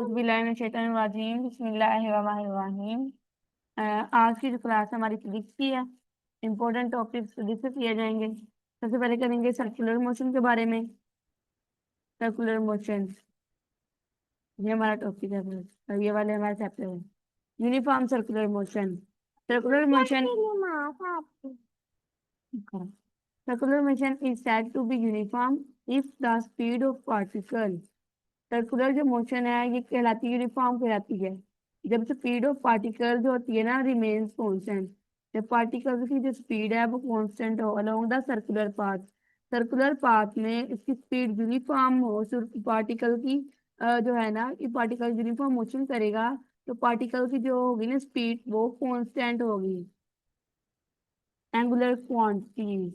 बिस्मिल्लाहिर्रहमानिर्रहीम बिस्मिल्लाहिर्रहमानिर्रहीम। आज की जो क्लास हमारी फिजिक्स की है, इंपॉर्टेंट टॉपिक्स डिस्कस किए जाएंगे। सबसे पहले करेंगे सर्कुलर मोशन के बारे में। सर्कुलर मोशन ये हमारा टॉपिक है, और ये वाले हमारे चैप्टर है। Uniform circular motion. Circular motion circular motion is said to be uniform if the speed of particle. Circular जो मोशन है ये कहलाती है, यूनिफॉर्म कहलाती है जब स्पीड ऑफ पार्टिकल जो होती है ना रिमेन्स कांस्टेंट। जब पार्टिकल की जो स्पीड है वो कांस्टेंट हो along the circular path. Circular path में इसकी स्पीड यूनिफॉर्म हो, सिर्फ पार्टिकल की जो है ना, ये पार्टिकल यूनिफॉर्म मोशन करेगा तो पार्टिकल की जो होगी ना स्पीड वो कांस्टेंट होगी। Angular quantities.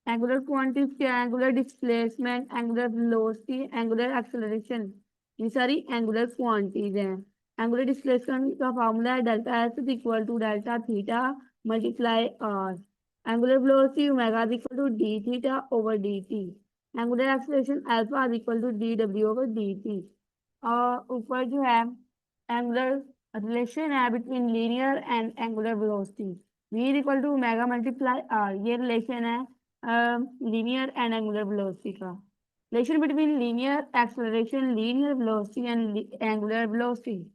एंगुलर क्वांटिटीज क्या? Angular displacement, angular velocity, angular acceleration, ये सारी एंगुलर क्वांटिटीज हैं। एंगुलर डिस्प्लेसमेंट का फार्मूला है delta s is equal to delta theta multiply r. Angular velocity omega is equal to d theta over d t. Angular acceleration alpha is equal to d डब्ल्यू over d t. और ऊपर जो है angular relation है between linear and angular velocity, v is equal to omega multiply R. ये relation है linear and angular velocity का। Relation between linear acceleration, linear velocity and angular velocity.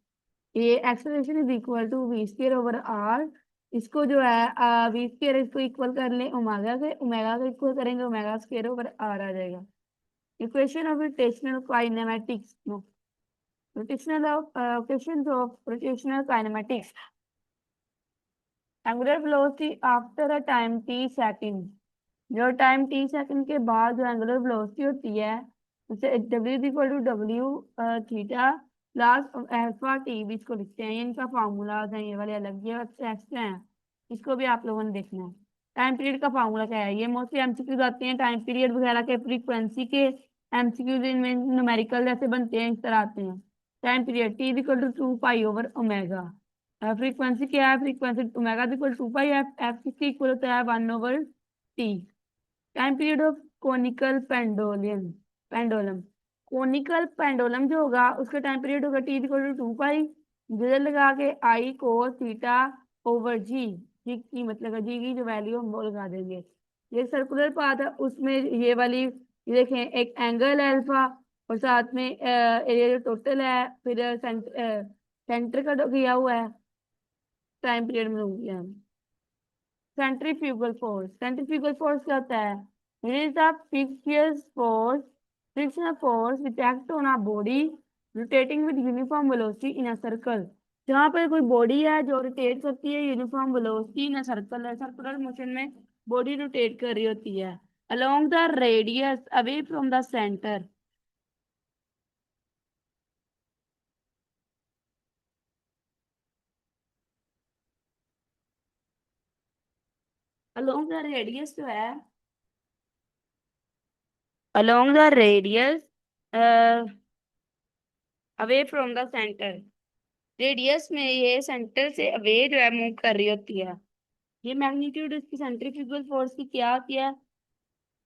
ये acceleration is equal to V square over R. इसको जो है we square इसको equal कर ले ओमेगा के, ओमेगा को इक्वल करेंगे ओमेगा स्क्वायर ओवर आर आ जाएगा। Equation of rotational kinematics, questions of rotational kinematics. Angular velocity after a time t second। जो टाइम t सेकंड के बाद जो एंगुलर वेलोसिटी होती है उसे w is equal to w theta plus alpha t भी इसको लिखते हैं। ये इनका फार्मूलाज हैं, ये वाले अलग ये एक्स्ट्रा हैं, इसको भी आप लोगों ने देखना है। टाइम पीरियड का फार्मूला क्या है? ये मोस्टली एमसीक्यूज आते हैं, टाइम पीरियड वगैरह के फ्रीक्वेंसी के एमसीक्यूज इनमें न्यूमेरिकल जैसे बनते हैं, इस तरह आते हैं। Time period T is equal to 2 pi over omega. Frequency क्या है? Frequency omega is equal to 2 pi, F F किसके इक्वल होता है? 1 over T. Time period of conical pendulum pendulum. Conical pendulum जो होगा उसका टाइम पीरियड होगा T equal to 2 pi, Z लगा के आई कोस थीटा ओवर जी। जी की मतलब जी की जो वैल्यू हम वो लगा देंगे। ये सर्कुलर पाथ है, उसमें ये वाली ये देखें, एक एंगल है अल्फा, और साथ में एरिया जो टोटल है, फिर सेंटर का जो किया हुआ है टाइम पीरियड में हो गया। Centrifugal force. सेंट्रीफ्यूगल फोर्स क्या होता है? It is the frictional force which act on a body rotating with uniform velocity in a circle. जहाँ पर कोई बॉडी है जो रोटेट करती है uniform velocity in a circle है, सर्कुलर मोशन में बॉडी रोटेट कर रही होती है along the radius away from the centre. Along the radius जो है, along the radius away from the centre. Radius में ये सेंटर से अवे जो है मूव कर रही होती है। ये मैग्नीट्यूड इसकी सेंट्रीफ्यूगल फोर्स की क्या होती है?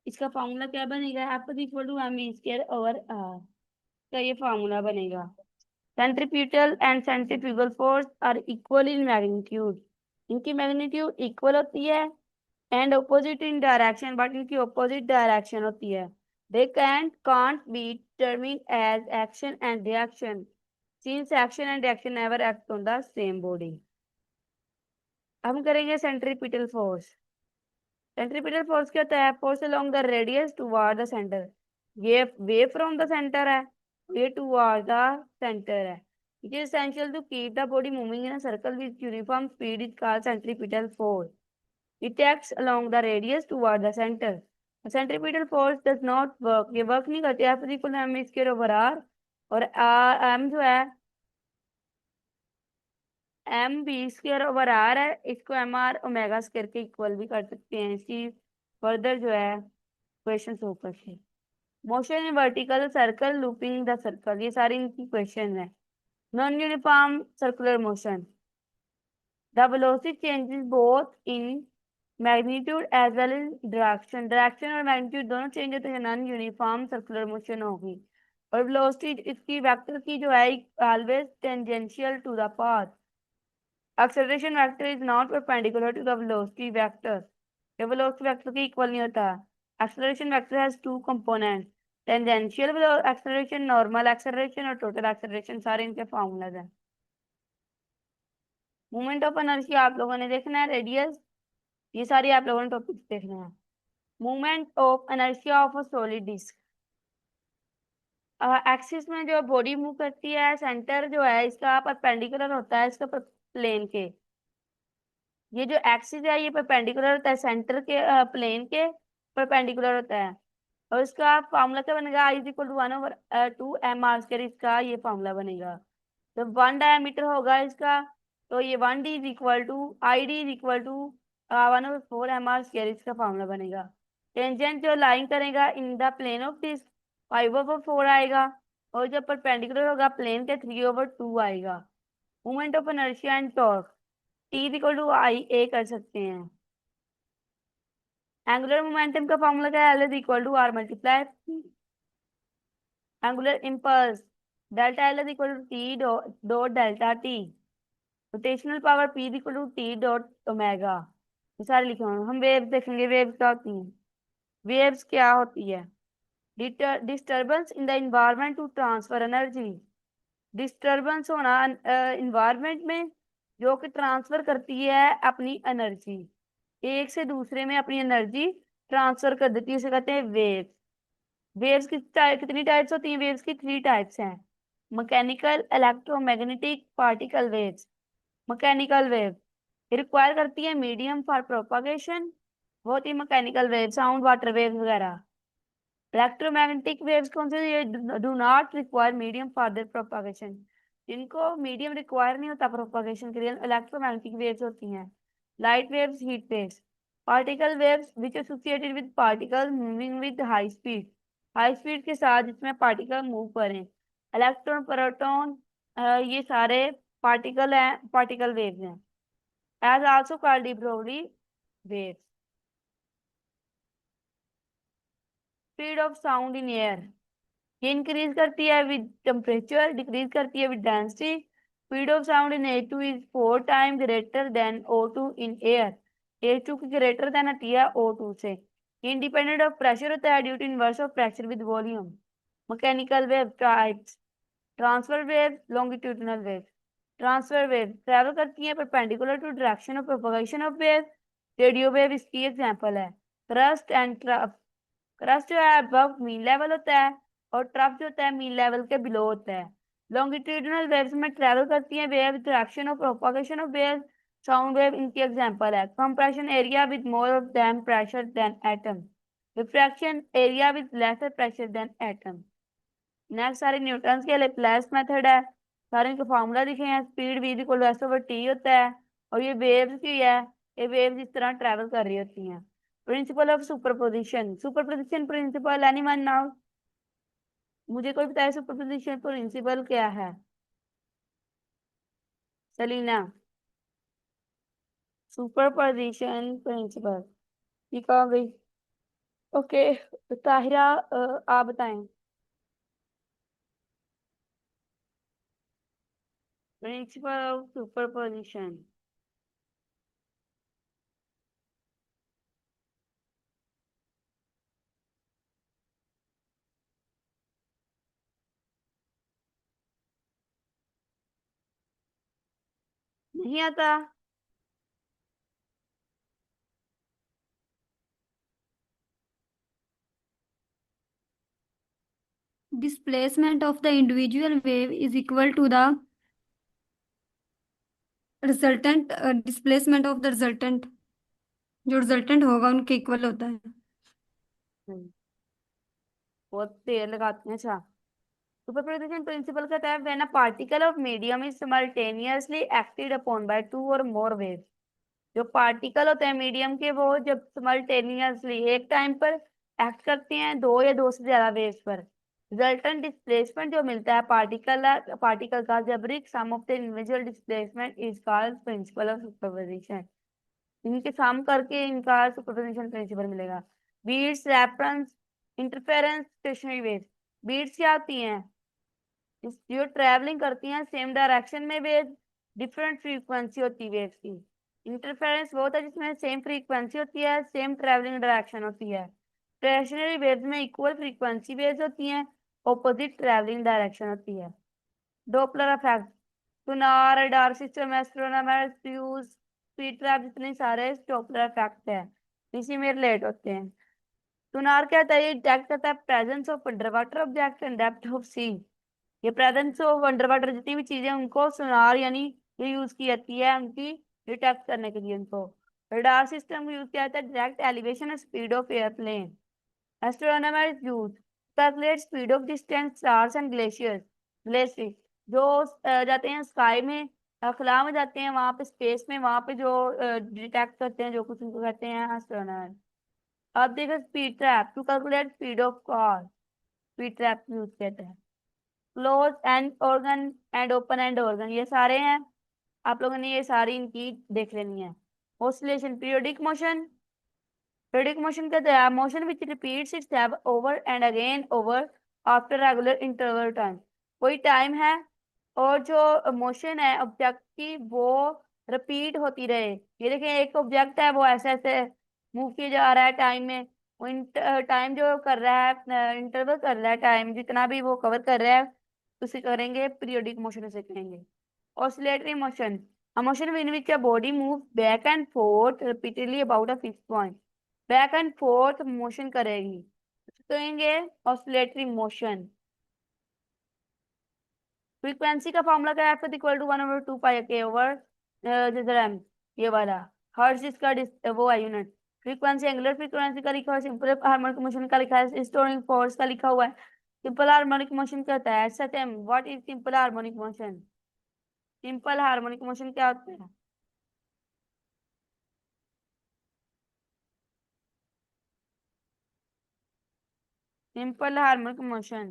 इसका फार्मूला क्या बनेगा? F is equal to m square over r का ये फार्मूला बनेगा। Centripetal and centrifugal force are equal in magnitude. इनकी मैग्नीट्यूड इक्वल होती है and opposite in direction, but इनकी ऑपोजिट डायरेक्शन होती है। They can't be determined as action and reaction since action and reaction never act on the same body। अब हम करेंगे centripetal force. Centripetal force क्या होता है? Force along the radius toward the centre. ये way from the centre है, ये toward the centre है। It is essential to keep the body moving in a circle with uniform speed is called centripetal force. It acts along the radius toward the centre. Centripetal force does not work, ये work नहीं करती। F is equal to m square over r, और m जो है M B square over are है, इसको M R omega square के equal भी कर सकते हैं। इसकी फर्दर जो है क्वेश्चन होकर है। Motion in vertical circle looping the circle, ये सारी इनकी क्वेश्चन है। Non uniform circular motion. The velocity changes both in magnitude as well as direction. Direction और मैग्नीट्यूड दोनों चेंज होते हैं, नॉन यूनिफॉर्म सर्कुलर मोशन होगी। और वेलोसिटी इसकी वेक्टर की जो है always tangential to the path. Acceleration vector is not perpendicular to the velocity vector, ये वेलोसिटी वेक्टर के इक्वल नहीं होता। Acceleration vector has two component, tangential acceleration, normal acceleration और टोटल एक्सेलरेशन, सारे इनके फॉर्मूलाज हैं। मोमेंट ऑफ इनर्शिया आप लोगों ने देखना है, रेडियस, ये सारी आप लोगों ने टॉपिक्स देखने हैं। Movement of inertia of a solid disc, axis में जो बॉडी मूव करती है, सेंटर जो है इसका परपेंडिकुलर होता है इसका प्लेन के। ये जो एक्सिस है ये परपेंडिकुलर होता है सेंटर के प्लेन के परपेंडिकुलर होता है। और इसका फार्मूला क्या बनेगा, I is equal to 1/2 m r², इसका ये फार्मूला बनेगा। तो 1 डायमीटर होगा इसका, तो ये 1d is equal to I D is equal to 1/4 m r², इसका फार्मूला बनेगा। टेंजेंट जो लाइन करेगा in the plane of this 5/4 आएगा, और जब परपेंडिकुलर होगा प्लेन के 3/2 आएगा। Moment of inertia and torque, T is equal to I A कर सकते हैं। एंगुलर मोमेंटम का फॉर्मूला क्या है, L is equal to R multiply angular impulse, delta L is equal to T dot delta T. Rotational power P is equal to T dot omega. ये सारे लिखे हुए हैं। हम वेव्स देखेंगे, वेव्स क्या होती हैं। वेव्स क्या होती है, disturbance in the environment to transfer energy, disturbance होना इन्वायरमेंट में जो कि ट्रांसफर करती है अपनी एनर्जी, एक से दूसरे में अपनी एनर्जी ट्रांसफर कर देती है, उसे कहते हैं वेव्स। वेव्स कितनी टाइप्स होती हैं, वेव्स की 3 टाइप्स हैं, mechanical, electromagnetic, particle waves. Mechanical wave require करती है मीडियम फॉर प्रोपागेशन, वो होती है mechanical wave, sound, water wave वगैरह। इलेक्ट्रोमैग्नेटिक वेव्स कौन से, ये do not require medium for their propagation, जिनको मीडियम रिक्वायर नहीं होता प्रोपागेशन के लिए, इलेक्ट्रोमैग्नेटिक वेव्स होती हैं। Light waves, heat waves. Particle waves which associated with particle moving with high speed के साथ जिसमें पार्टिकल मूव करें। इलेक्ट्रॉन, प्रोटॉन, ये सारे पार्टिकल हैं, पार्टिकल वेव्स हैं। As also called de Broglie waves. Speed of sound in air, ये increase करती है विद टेम्परेचर, डिक्रीज करती है with density. Speed of sound in A2 is 4 time greater than O2 in air, A2 की greater than आती है O2 से। Independent of pressure होता है due to inverse of pressure with volume. Mechanical wave types, transfer wave, longitudinal wave. Transfer wave travel करती है perpendicular to direction of propagation of wave. Radio wave इसकी example है। Crest and trough, crest जो है above mean level होता है, और trough जो होता है मीन लेवल के बिलो होता है। लॉन्गिट्यूडिनल वेव्स में ट्रेवल करती है wave direction of propagation of wave. Sound wave इनकी एग्जांपल है। Compression area with more of them pressure than atom, refraction area with lesser pressure than atom. Next सारे Newton के Laplace method है, सारे इनके फॉर्मूला लिखे हैं। Speed v equal s over t होता है, और ये वेव्स की है, ये वेव्स इस तरह ट्रेवल कर रही होती हैं। Principal of superposition, superposition principle anyone now, मुझे कोई बताए सुपरपोजिशन प्रिंसिपल क्या है। सलीना, सुपरपोजिशन प्रिंसिपल ये कहाँ गई। ओके, ताहिरा आप बताएं प्रिंसिपल ऑफ सुपरपोजिशन। नहीं आता। Displacement of the individual wave is equal to the resultant displacement of the resultant, जो रिजल्टेंट होगा उनके इक्वल होता है। हम्म, बहुत देर लगाते हैं। अच्छा, सुपरपोजिशन प्रिंसिपल कहता है when a particle of medium is simultaneously acted upon bye 2 और मोर वेव्स, जो पार्टिकल होते हैं मीडियम के वो जब सिमल्टेनियसली एक टाइम पर एक्ट करते हैं 2 या 2 से ज्यादा वेव्स पर, रिजल्टेंट डिस्प्लेसमेंट जो मिलता है पार्टिकल का algebraic sum of the individual displacement is called principle of superposition. इनके सम करके इनका सुपरपोजिशन प्रिंसिपल मिलेगा। Beats, reference, interference, stationary waves, beats क्या होती हैं? जो ट्रैवलिंग करती हैं सेम डायरेक्शन में वेव, डिफरेंट फ्रीक्वेंसी होती है वेव्स की। इंटरफेरेंस वो होता है जिसमें सेम फ्रीक्वेंसी होती है, सेम ट्रैवलिंग डायरेक्शन होती है। स्टेशनरी वेव्स में इक्वल फ्रीक्वेंसी वेव्स होती हैं, ऑपोजिट ट्रैवलिंग डायरेक्शन होती है। Doppler effect, sonar, radar system, astronomer use, speed trap, जितने सारे डोपलर इफेक्ट है इसी में रिलेट होते हैं। सोनार क्या होता है? ये डिटेक्ट करता है presence of under water object and depth of sea. ये प्रेजेंस ऑफ अंडर वाटर जितनी भी चीजें उनको सोनार यानी ये यूज की जाती है उनकी डिटेक्ट करने के लिए उनको। रडार सिस्टम यूज किया जाता है डायरेक्ट एलिवेशन और speed of airplane. Astronomer use calculate speed of distance stars and glaciers. Glacier जो जाते हैं स्काई में, खला में जाते हैं, वहां पे स्पेस में, वहां पे जो डिटेक्ट करते हैं जो कुछ उनको कहते हैं एस्ट्रोनॉमर। अब देखो speed trap to calculate speed of car, speed trap use करते हैं। Close end organ and open end organ ये सारे हैं, आप लोगों ने ये सारी इनकी देख लेनी है। Oscillation, periodic motion, periodic motion कहते हैं motion which repeats itself over and again over after regular interval time. कोई टाइम है और जो मोशन है ऑब्जेक्ट की वो रिपीट होती रहे। ये देखिए एक ऑब्जेक्ट है वो ऐसे ऐसे मूव किया जा रहा है टाइम में, वो टाइम जो कर रहा है इंटरवल कर रहा है टाइम जितना भी वो कवर कर रहा है उसे करेंगे पीरियोडिक मोशन उसे कहेंगे। Oscillatory motion, a motion in which a body moves back and forth repeatedly about a fixed point। Back and forth motion करेगी तो कहेंगे ऑसिलेटरी मोशन। फ्रीक्वेंसी का फॉर्मूला क्या है? F equal to 1/2 pi over m, ये वाला। Hertz इसका वो है यूनिट। फ्रीक्वेंसी एंगुलर फ्रीक्वेंसी का लिखा हुआ है, सिंपल हार्मोनिक मोशन का लिखा है, स्टोरिंग फोर्स का लिखा हुआ है। सिंपल हार्मोनिक मोशन क्या होता है? SHM, what is simple harmonic motion? Simple harmonic motion क्या होता है? सिंपल हार्मोनिक मोशन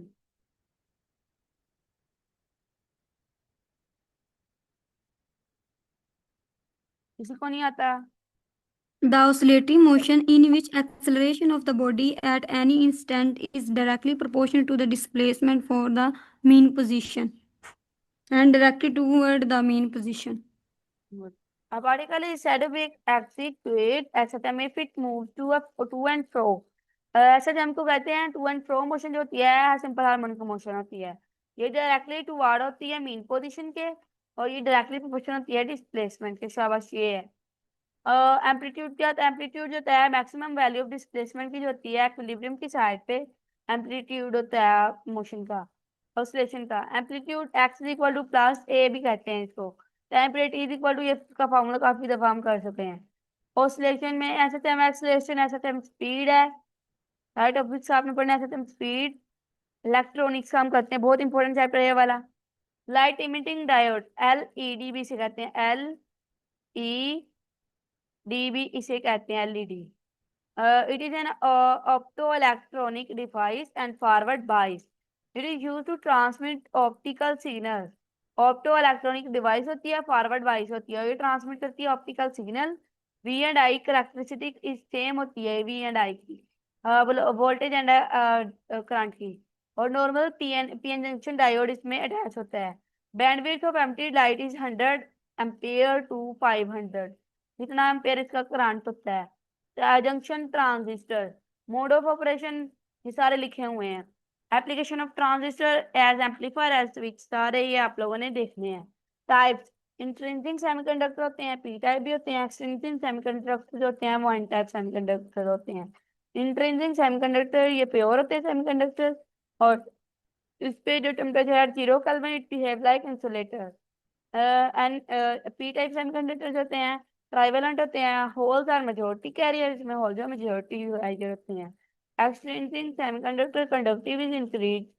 किसी को नहीं आता? The oscillatory motion in which acceleration of the body at any instant is directly proportional to the displacement for the mean position and directed toward the mean position. Good. A particle is said to be execute SHM if it moves to and fro। SHM को कहते हैं to and fro motion जो होती है simple harmonic motion होती है। ये directly toward होती है मीन पोजीशन के और ये डायरेक्टली प्रोपोर्शनल होती है डिस्प्लेसमेंट के। शाबाश, ये है। एम्पलीट्यूड क्या होता है? एम्पलीट्यूड जो होता है मैक्सिमम वैल्यू ऑफ डिस्प्लेसमेंट की जो होती है इक्विलिब्रियम की साइड पे एम्पलीट्यूड होता है मोशन का, ऑसिलेशन का। Amplitude X is equal to plus A भी कहते हैं इसको। टेम्परेट इज इक्वल टू, ये का फॉर्मूला काफी दफा हम कर चुके हैं। ऑसिलेशन में ऐसा टाइम एक्सेलरेशन, ऐसा टाइम स्पीड है। राइट ऑब्वियस आपने पढ़ना ऐसा टाइम स्पीड। इलेक्ट्रॉनिक्स का हम करते हैं, बहुत इंपॉर्टेंट चैप्टर है ये वाला। लाइट इमिटिंग डायोड, एलईडी भी से कहते हैं, एल ई डी, इसे कहते हैं LED. It is an optoelectronic device and forward bias। It is used to transmit optical signal। optoelectronic device होती है, forward bias होती है, ये ट्रांसमिट करती है optical signal. V and I characteristic इस सेम होती है वी एंड आई की, वोल्टेज एंड करंट की। और नॉर्मल पीएन जंक्शन डायोड इसमें अटैच होता है। Bandwidth of empty light is 100 ampere to 500, जितना एम्पियर इसका करंट होता है। Junction transistor, mode of operation ये सारे लिखे हुए हैं। Application of transistor as amplifier as switch, सारे ये आप लोगों ने देखने हैं। टाइप्स, इंट्रिंसिक सेमीकंडक्टर होते हैं, पी टाइप भी होते हैं। एक्सट्रिंसिक सेमीकंडक्टर जो होते हैं वो एन टाइप सेमीकंडक्टर होते हैं। इंट्रिंसिक सेमीकंडक्टर ये प्योर होते हैं सेमीकंडक्टर, और इस पे जो टेम्परेचर है 0 kelvin, it behave like insulator. And P type semiconductor होते हैं ट्राइवेलेंट होते हैं, होल्स आर मेजोरिटी कैरियर, इसमें होल जो मेजोरिटी हाइजर होते हैं। Extrinsic semiconductor conductive is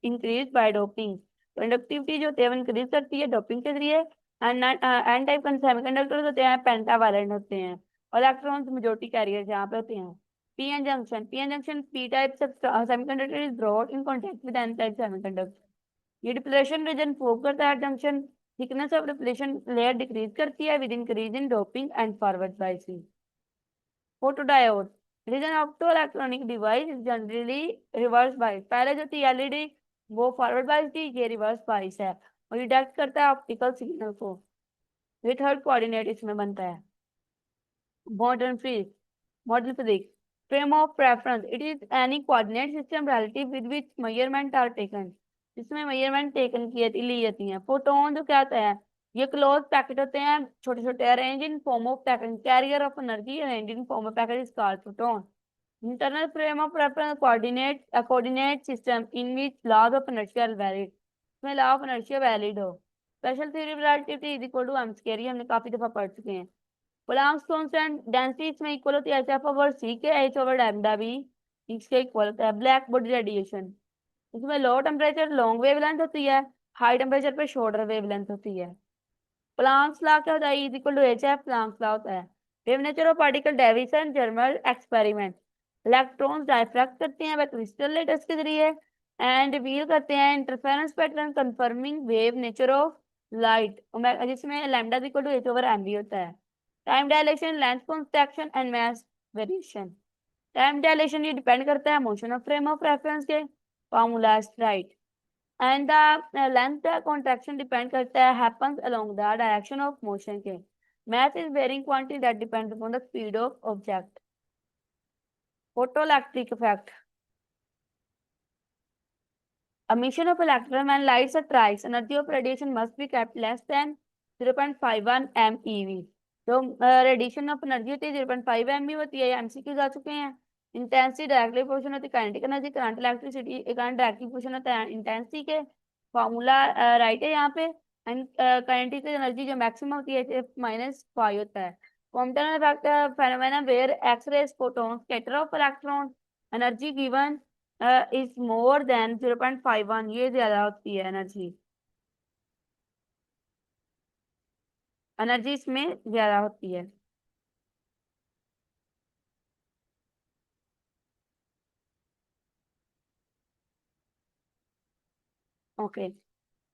increase by doping, conductivity जो होती है इंक्रीज करती है डोपिंग के जरिए। एंड एन टाइप सेमीकंडक्टर होते हैं पेंटावैलेंट होते हैं, और इलेक्ट्रॉन्स मेजोरिटी कैरियर जहाँ पे होते हैं। P N junction P type semiconductor is brought in contact with N type semiconductor. ये डिप्लेशन रीजन प्रूव करता है junction thickness of depletion layer decrease करती है with increase in doping and forward biasing. Photodiode, it is an opto electronic device generally reverse bias. पहले जो थी LED वो forward बाइस थी, ये रिवर्स बाइस है, और ये डायरेक्ट करता है ऑप्टिकल सिग्नल को। ये थर्ड कोऑर्डिनेट इसमें बनता है। Modern physics, modern physics, frame of preference, it is any coordinate system relative with which measurement are taken, जिसमें measurement taken की ली जाती हैं। फोटोन जो क्या होता है, ये क्लोज पैकेट होते हैं, छोटे छोटे, arrange in form of packet, carrier of energy arrange in form of packet is called photon. Internal frame of reference coordinate system in which laws of inertia are valid, इसमें law of inertia valid हो। Special theory of relativity is equal to m square, हमने काफी दफा पढ़ चुके हैं। Planck's constant density इसमें equal होती है एच एफ ओवर सी के, एच ओवर लैम्डा भी इसके इक्वल होता है। ब्लैक बॉडी रेडिएशन, इसमें लो टेम्परेचर लॉन्ग वेवलेंथ होती है, हाई टेम्परेचर पे शॉर्टर वेवलेंथ होती है। प्लांक्स लॉ क्या होता है, is equal to H F Planck's law होता है। Wave nature of particle Davisson Germer experiment, electrons diffract करते हैं क्रिस्टल लेटर्स के जरिए एंड रिवील करते हैं interference pattern confirming wave nature of light, जिसमें lambda equal to H over M B होता है। Time dilation, length contraction and mass variation. Time dilation ये डिपेंड करता है motion of frame of reference के, formula right. And the length contraction depend करता है happens along the direction of motion के। mass is varying quantity that depends upon the speed of object. Photoelectric effect, emission of electron when light strikes, energy of radiation must be kept less than 0.51 MeV। तो radiation of energy होती है 0.5 MeV होती है, MCQ जा चुके हैं। Intensity directly proportional होती है kinetic energy, current electricity current directly proportional होता है इंटेंसिटी के। फॉर्मूला राइट है यहाँ पे। एंड काइनेटिक एनर्जी जो मैक्सिमम होती है -5 होता है। Quantum effect phenomena where X-rays photon scatter off electron, energy given is more than 0.51, ये ज्यादा होती है एनर्जी, एनर्जी इसमें ज्यादा होती है। Okay,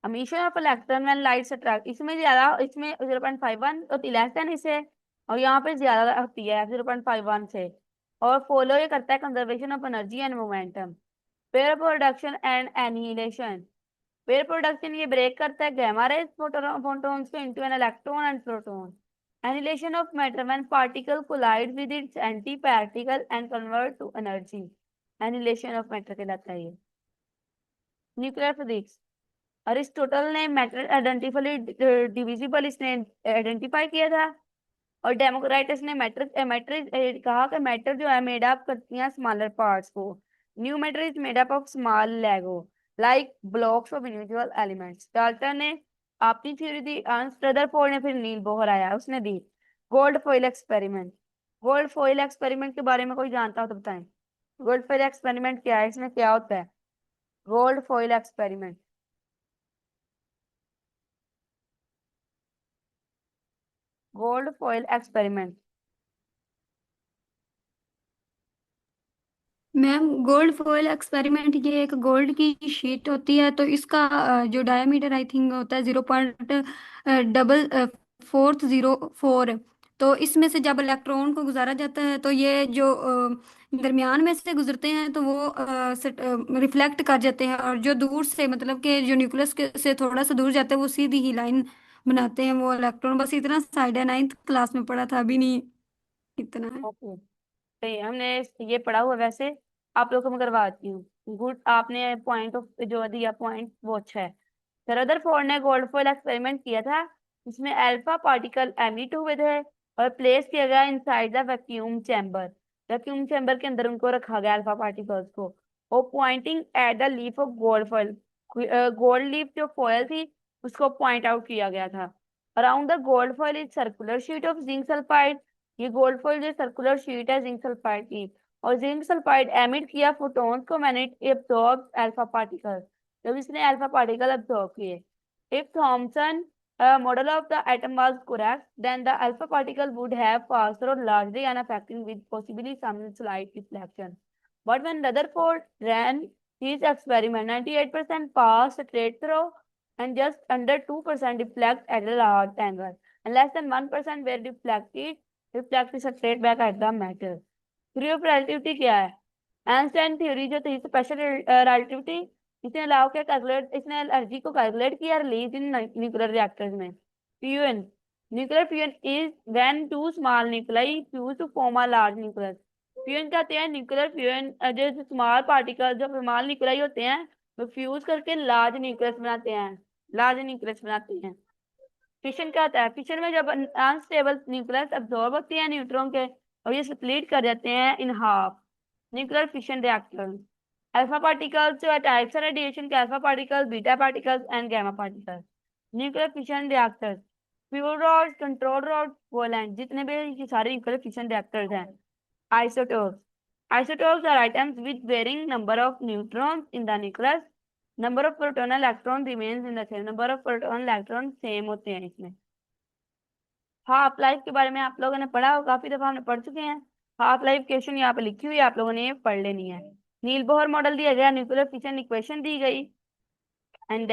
emission of electron when light attract, इसमें ज्यादा, इसमें 0.51 होती लेस देन इसे, और यहाँ पे ज्यादा होती है 0.51 से। और फॉलो ये करता है conservation of energy and momentum. Pair production and annihilation, pair production ये ब्रेक करता है गामा रेज फोटॉन्स को into an electron and proton. Annihilation of matter when particle collide with its anti particle and convert to energy, annihilation of matter कहलाता है ये। Nuclear physics, Aristotle ने matter identified divisible इसने identify किया था। और डेमोक्राइटस ने मैटर मैटर कहा कि मैटर जो है मेड अप करती है स्मॉलर पार्ट्स को। New matter is made up of small Lego like blocks of individual elements. Dalton ने अपनी थ्योरी दी, रदरफोर्ड ने फिर नील बोहर आया उसने दी। Gold foil experiment, gold foil experiment के बारे में कोई जानता हो तो बताएं। गोल्ड फॉइल एक्सपेरिमेंट क्या है, इसमें क्या होता है? Gold foil experiment, gold foil experiment. Ma'am gold foil experiment ये एक गोल्ड की शीट होती है, तो इसका जो डायमीटर आई थिंक होता है 0.404। तो इसमें से जब इलेक्ट्रॉन को गुजारा जाता है तो ये जो दरमियान में से गुजरते हैं तो वो रिफ्लेक्ट कर जाते हैं, और जो दूर से मतलब कि जो न्यूक्लियस से थोड़ा सा दूर जाते हैं वो सीधी ही लाइन बनाते हैं वो इलेक्ट्रॉन। बस इतना साइड है, 9th क्लास में पढ़ा था, अभी नहीं इतना है। ओके, तो हमने ये पढ़ा हुआ, वैसे आप लोग को मैं करवाती हूँ। गुड, आपने पॉइंट ऑफ जो दिया पॉइंट वो अच्छा है। रदरफोर्ड ने गोल्ड फॉइल एक्सपेरिमेंट किया था, इसमें अल्फा पार्टिकल एमिट हुए थे और प्लेस किया गया inside the vacuum chamber. Vacuum chamber के अंदर उनको रखा गया अल्फा पार्टिकल्स को, और Poynting at the leaf of gold foil, gold leaf जो फॉइल थी उसको पॉइंट आउट किया गया था। Around the gold foil is circular sheet of zinc sulphide, ये गोल्ड फॉइल जो सर्कुलर शीट है जिंक सल्फाइड की, और जिंक सल्फाइड एमिट किया फोटॉन्स को मैंने एब्जॉर्ब अल्फा पार्टिकल, जब इसने अल्फा पार्टिकल एब्जॉर्ब किए। If Thomson model of the atom was correct, then the alpha particle would have passed through largely unaffected with possibly some slight deflection. But when Rutherford ran his experiment, 98% passed straight through and just under 2% deflect at a large angle, and less than 1% were reflected straight back at the matter. Theory of relativity क्या है? Einstein theory जो थी special relativity, इसने allow किया calculate, इसने energy को calculate किया release in nuclear reactors में। Fusion, nuclear fusion is when two small nuclei fuse to form a large nucleus. Fusion कहते हैं न्यूक्लियर फ्यूजन, जो स्मॉल पार्टिकल जो स्मॉल न्यूक्लियाई होते हैं वो फ्यूज करके लार्ज न्यूक्लियस बनाते हैं, लार्ज न्यूक्लियस बनाते हैं। फिशन क्या होता है? फिशन में जब अनस्टेबल न्यूक्लियस अब्सॉर्ब होती है न्यूट्रॉन के और ये स्प्लिट कर देते हैं in half, nuclear fission reactor. Alpha particles जो है टाइप्स है रेडिएशन के, alpha particles, beta particles and gamma particles. Nuclear fission reactors, fuel rod, control rod, coolant, जितने भी ये सारे न्यूक्लियर फिशन रिएक्टर्स हैं। Isotopes, isotopes are items with varying number of neutrons in the nucleus, number of proton electron remains in the same, number of proton electron same होते हैं इसमें। Half life के बारे में आप लोगों ने पढ़ा हो, काफी दफा हमने पढ़ चुके हैं। हाफ लाइफ क्वेश्चन यहाँ पे लिखी हुई है, आप लोगों ने ये पढ़ लेनी है। नील बोहर मॉडल दिया गया, न्यूक्लियर फिशन इक्वेशन दी गई। एंड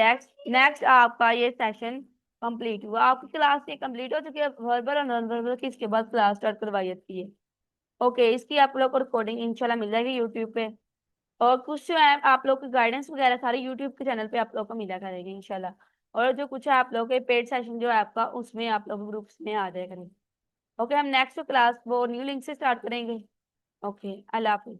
नेक्स्ट आपका ये सेशन कंप्लीट हुआ, आपकी क्लास ये कंप्लीट हो चुकी है। वर्बल और नॉन वर्बल की इसके बाद क्लास स्टार्ट करवाई जाती है। ओके, इसकी आप लोग को रिकॉर्डिंग इंशाल्लाह मिल जाएगी यूट्यूब पे, और कुछ जो है आप लोग की गाइडेंस वगैरह सारी यूट्यूब के चैनल पे आप लोग को मिला करेगी इंशाल्लाह। और जो कुछ है आप लोग के पेड सेशन जो है आपका उसमें आप लोग ग्रुप्स में आ जाया करेंगे। ओके, हम नेक्स्ट क्लास वो न्यू लिंक से स्टार्ट करेंगे। ओके, अल्लाह हाफिज।